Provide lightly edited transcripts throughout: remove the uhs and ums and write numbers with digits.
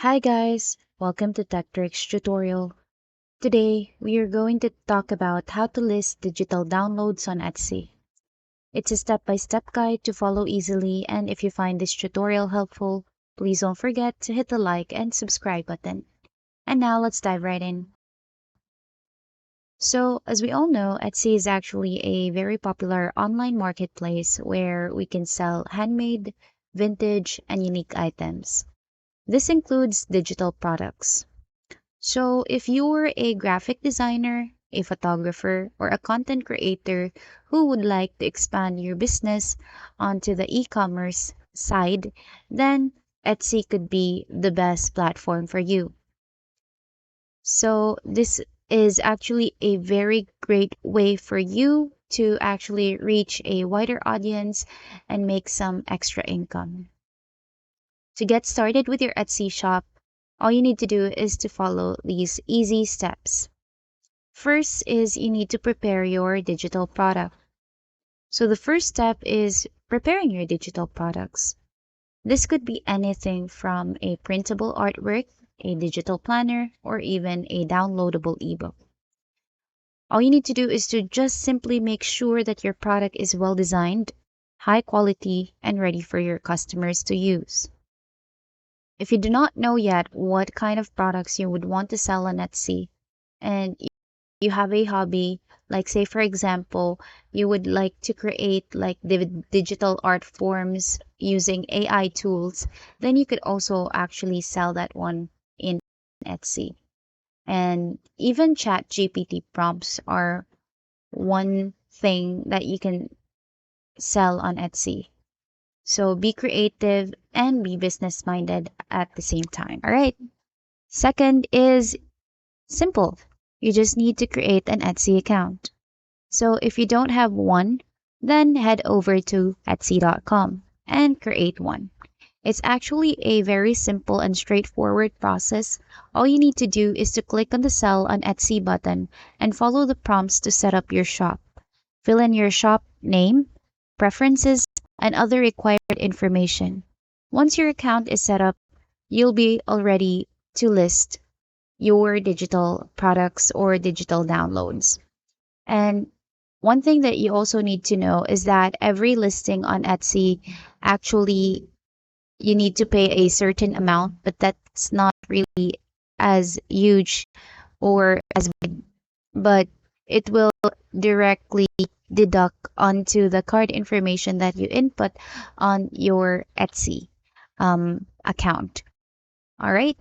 Hi guys, welcome to Tech Tricks tutorial. Today, we are going to talk about how to list digital downloads on Etsy. It's a step-by-step guide to follow easily, and if you find this tutorial helpful, please don't forget to hit the like and subscribe button. And now let's dive right in. So, as we all know, Etsy is actually a very popular online marketplace where we can sell handmade, vintage, and unique items. This includes digital products. So, if you're a graphic designer, a photographer, or a content creator who would like to expand your business onto the e commerce side, then Etsy could be the best platform for you. So, this is actually a very great way for you to actually reach a wider audience and make some extra income. To get started with your Etsy shop, all you need to do is to follow these easy steps. First is you need to prepare your digital product. So the first step is preparing your digital products. This could be anything from a printable artwork, a digital planner, or even a downloadable ebook. All you need to do is to just simply make sure that your product is well designed, high quality, and ready for your customers to use. If you do not know yet what kind of products you would want to sell on Etsy, and you have a hobby, like say for example, you would like to create like digital art forms using AI tools, then you could also actually sell that one in Etsy. And even Chat GPT prompts are one thing that you can sell on Etsy. So be creative and be business minded at the same time. All right. Second is simple. You just need to create an Etsy account. So if you don't have one, then head over to Etsy.com and create one. It's actually a very simple and straightforward process. All you need to do is to click on the Sell on Etsy button and follow the prompts to set up your shop. Fill in your shop name, preferences, and other required information. Once your account is set up, you'll be all ready to list your digital products or digital downloads. And one thing that you also need to know is that every listing on Etsy actually you need to pay a certain amount, but that's not really as huge or as big, but it will directly deduct onto the card information that you input on your Etsy account. All right.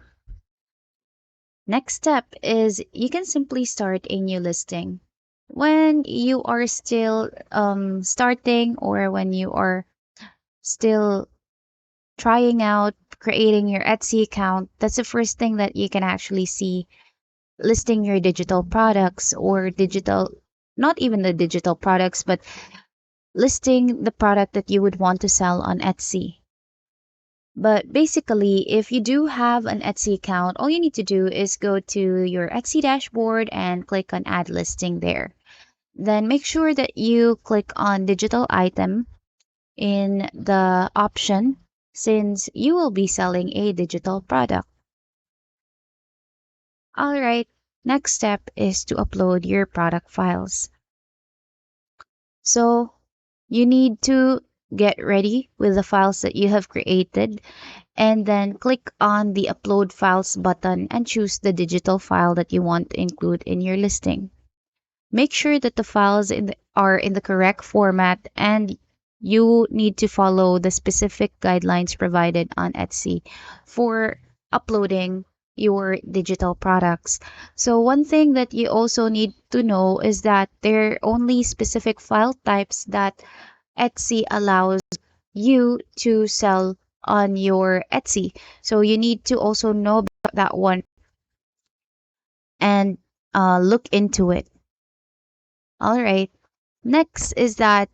Next step is you can simply start a new listing. When you are still starting or when you are still trying out creating your Etsy account, that's the first thing that you can actually see listing your digital products or digital, not even the digital products, but listing the product that you would want to sell on Etsy. But basically, if you do have an Etsy account, all you need to do is go to your Etsy dashboard and click on Add Listing there. Then make sure that you click on Digital Item in the option since you will be selling a digital product. All right, next step is to upload your product files. So you need to get ready with the files that you have created and then click on the Upload Files button and choose the digital file that you want to include in your listing. Make sure that the files are in the correct format and you need to follow the specific guidelines provided on Etsy for uploading your digital products. So one thing that you also need to know is that there are only specific file types that Etsy allows you to sell on your Etsy. So you need to also know about that one and look into it. All right. Next is that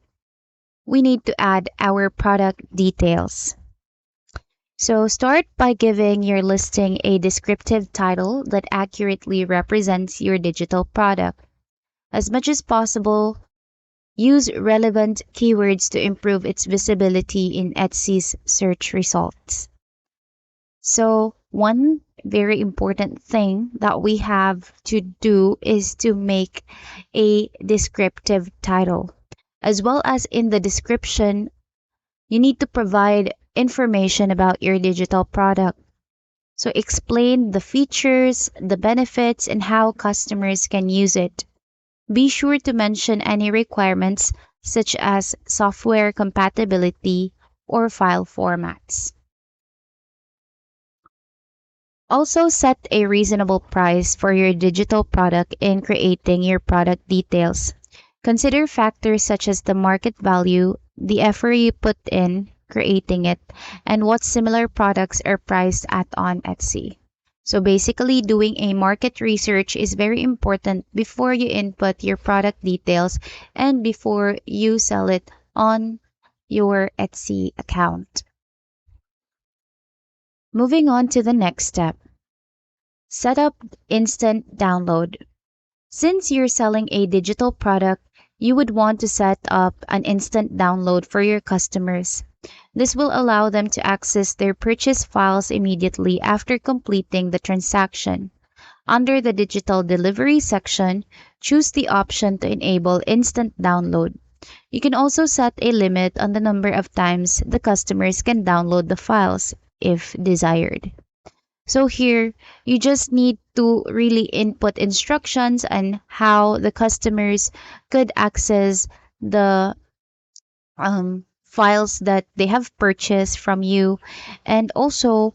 we need to add our product details. So start by giving your listing a descriptive title that accurately represents your digital product. As much as possible, use relevant keywords to improve its visibility in Etsy's search results. So One very important thing that we have to do is to make a descriptive title. As well as in the description, you need to provide information about your digital product. So explain the features, the benefits, and how customers can use it. Be sure to mention any requirements such as software compatibility or file formats. Also, set a reasonable price for your digital product in creating your product details. Consider factors such as the market value, the effort you put in creating it, and what similar products are priced at on Etsy. So basically, doing a market research is very important before you input your product details and before you sell it on your Etsy account. Moving on to the next step, set up instant download. Since you're selling a digital product, you would want to set up an instant download for your customers. This will allow them to access their purchase files immediately after completing the transaction. Under the digital delivery section, choose the option to enable instant download. You can also set a limit on the number of times the customers can download the files if desired. So here, you just need to really input instructions on how the customers could access the files that they have purchased from you, and also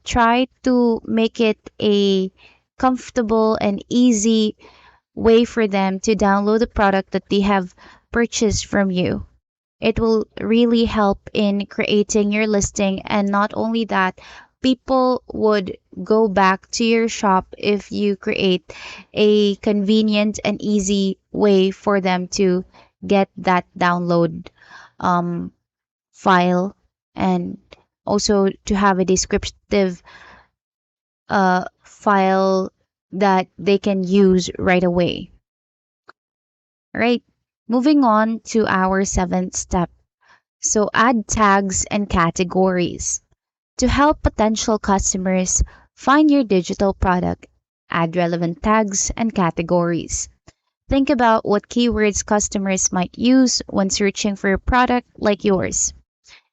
try to make it a comfortable and easy way for them to download the product that they have purchased from you. It will really help in creating your listing, and not only that, people would go back to your shop if you create a convenient and easy way for them to get that download um, file, and also to have a descriptive file that they can use right away. All right, moving on to our seventh step. So add tags and categories. To help potential customers find your digital product, add relevant tags and categories. Think about what keywords customers might use when searching for a product like yours.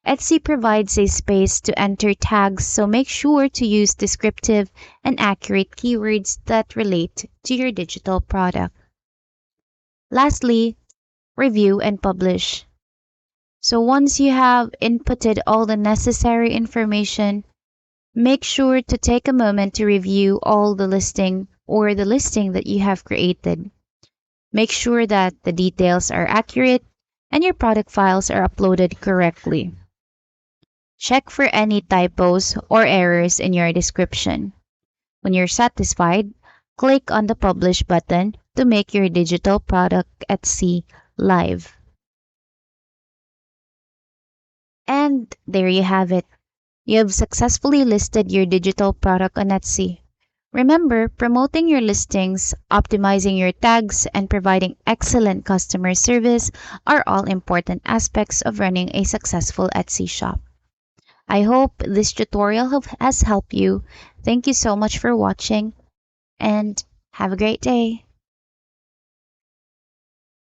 Etsy provides a space to enter tags, so make sure to use descriptive and accurate keywords that relate to your digital product. Lastly, review and publish. So once you have inputted all the necessary information, make sure to take a moment to review all the listing or the listing that you have created. Make sure that the details are accurate and your product files are uploaded correctly. Check for any typos or errors in your description. When you're satisfied, click on the Publish button to make your digital product Etsy live. And there you have it. You have successfully listed your digital product on Etsy. Remember, promoting your listings, optimizing your tags, and providing excellent customer service are all important aspects of running a successful Etsy shop. I hope this tutorial has helped you. Thank you so much for watching, and have a great day.